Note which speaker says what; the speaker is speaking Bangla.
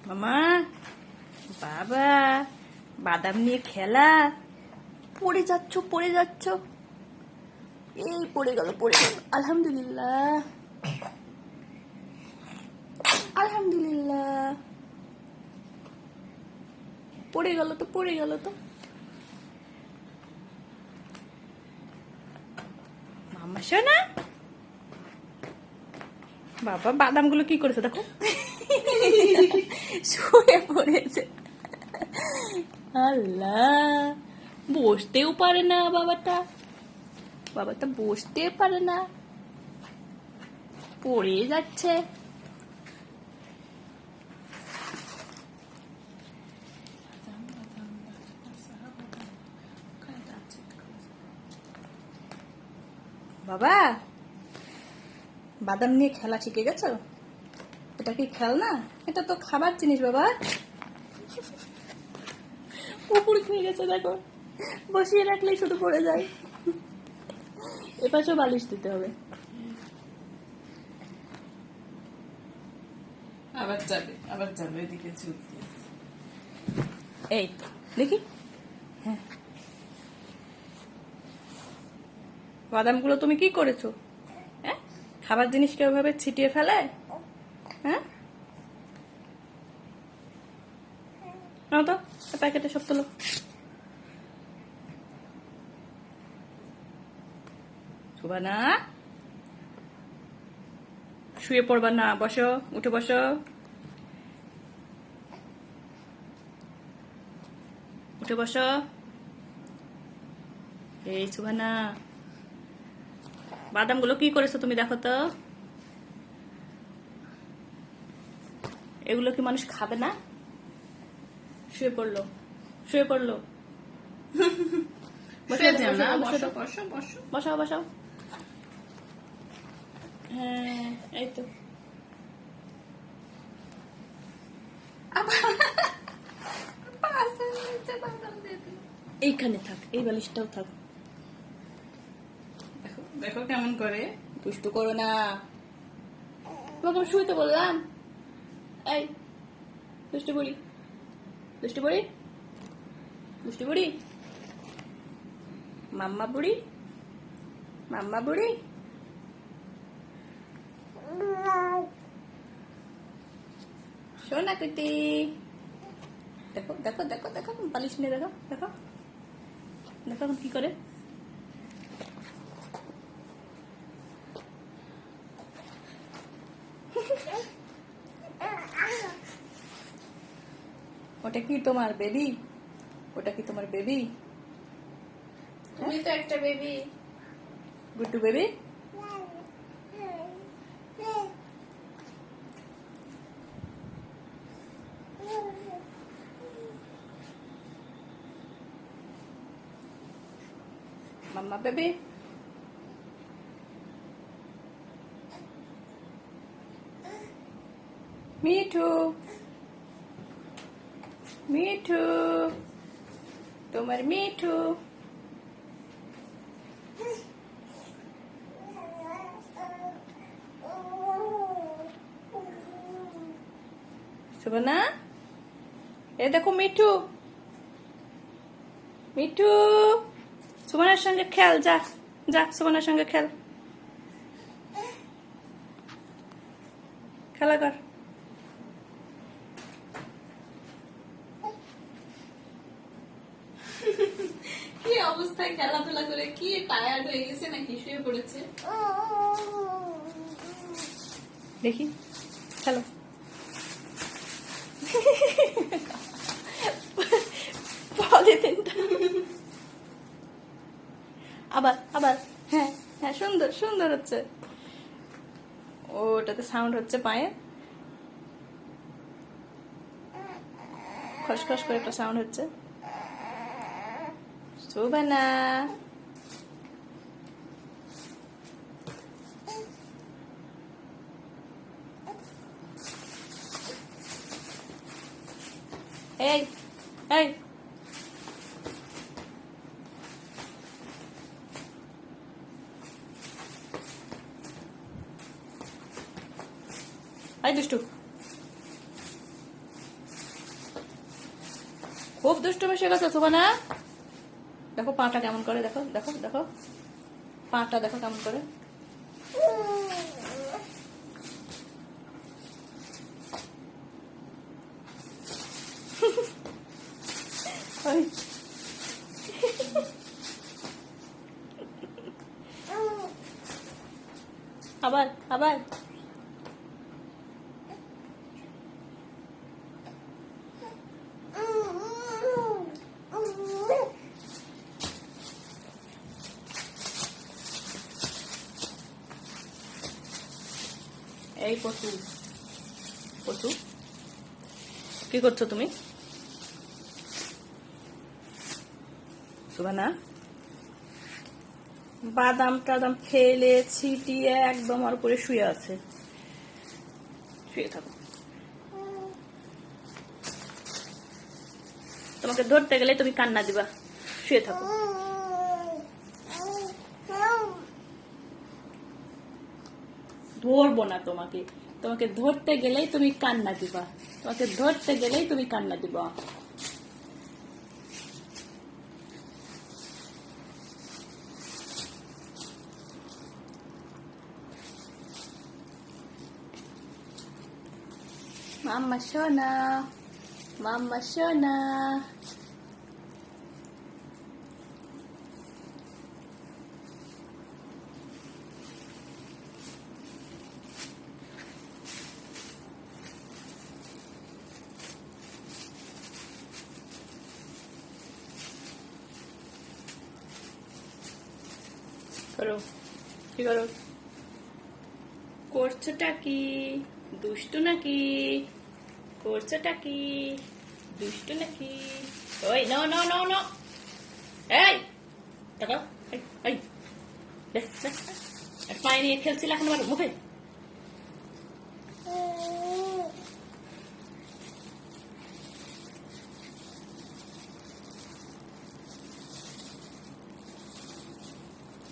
Speaker 1: মামা বাবা বাদাম নিয়ে খেলা। পড়ে যাচ্ছ এই পড়ে গেল আলহামদুলিল্লাহ আলহামদুলিল্লাহ। পড়ে গেল তো মামা শোনা। বাবা বাদামগুলো কি করেছে দেখো, শুয়ে পড়েছে। আল্লাহ, বসতেও পারে না বাবাটা বসতে পারে না, পড়ে যাচ্ছে। বাবা বাদাম নিয়ে খেলা শিখে গেছো? এটা কি খেলনা? এটা তো খাবার জিনিস বাবা। উপর খেয়ে গেছে দেখো, বসিয়ে রাখলেই শুধু পড়ে যায়। এপাশেও বালিশ দিতে হবে।
Speaker 2: আবার যাবে এদিকে ছুটতে।
Speaker 1: এই তো দেখি, হ্যাঁ বাদামগুলো তুমি কি করেছো? হ্যাঁ, খাবার জিনিস কেউ ভাবে ছিটিয়ে ফেলে? হ্যাঁ, নাও তো প্যাকেটে সব তোলো। শোবানা, শুয়ে পড়বা না, বসো, উঠে বসো, উঠে বসো। এই সুবানা, বাদামগুলো কি করেছো তুমি দেখো তো? এগুলো কি মানুষ খাবে না? শুয়ে পড়লো বসাও। হ্যাঁ এই তো। এইখানে থাক, এই বালিশটাও থাক।
Speaker 2: দেখো কেমন করে।
Speaker 1: দুষ্টু করো না, তোমাকে আমি শুইতে বললাম। এই দুষ্টু বুড়ি মাম্মা বুড়ি সোনা কুটি। দেখো বালিশ নিয়ে দেখো এখন কি করে। ওটা কি তোমার বেবি?
Speaker 2: তুমি তো একটা বেবি।
Speaker 1: গুড্ডু বেবি। মাম্মা বেবি। মিঠু তোমার মিঠু। শোভনা, এ দেখো মিঠু সুমনার সঙ্গে খেল, যা সুমনার সঙ্গে খেলা কর।
Speaker 2: কি অবস্থায় খেলাধুলা করে, কি টায়ার্ড হয়ে গেছে নাকি শুয়ে পড়েছে?
Speaker 1: দেখি খেলো। আবার হ্যাঁ সুন্দর হচ্ছে। ওটাতে সাউন্ড হচ্ছে পায়ে, খসখস করে একটা সাউন্ড হচ্ছে। শোবানা, এই আই দুষ্টু, খুব দুষ্টুমি শিখেছো শোভানা। দেখো পাটা কেমন করে, দেখো দেখো দেখো পাটা দেখো কেমন করে। ওই। আবার আবার এই পশু, পশু কি করছো তুমি শোভানা? বাদাম টাদাম খেলে ছিটিয়ে একদম আর উপরে শুয়ে আছে। শুয়ে থাকো, তোমাকে ধরতে গেলে তুমি কান্না দিবা। শুয়ে থাকো। ধরবো না তোমাকে, তোমাকে ধরতে গেলেই তুমি কান্না দিবা। তোমাকে ধরতে গেলেই তুমি কান্না দিবা। মাম্মা সোনা, মাম্মা সোনা। করো, কি করো? করছোটা কি? দুষ্টু নাকি? করছোটা কি? দুষ্টু নাকি? ওই নো নো নো নো, এই দেখো, এই এই দেখ দেখ, পায়ে নিয়ে খেলছিল এখন আবার মুখে।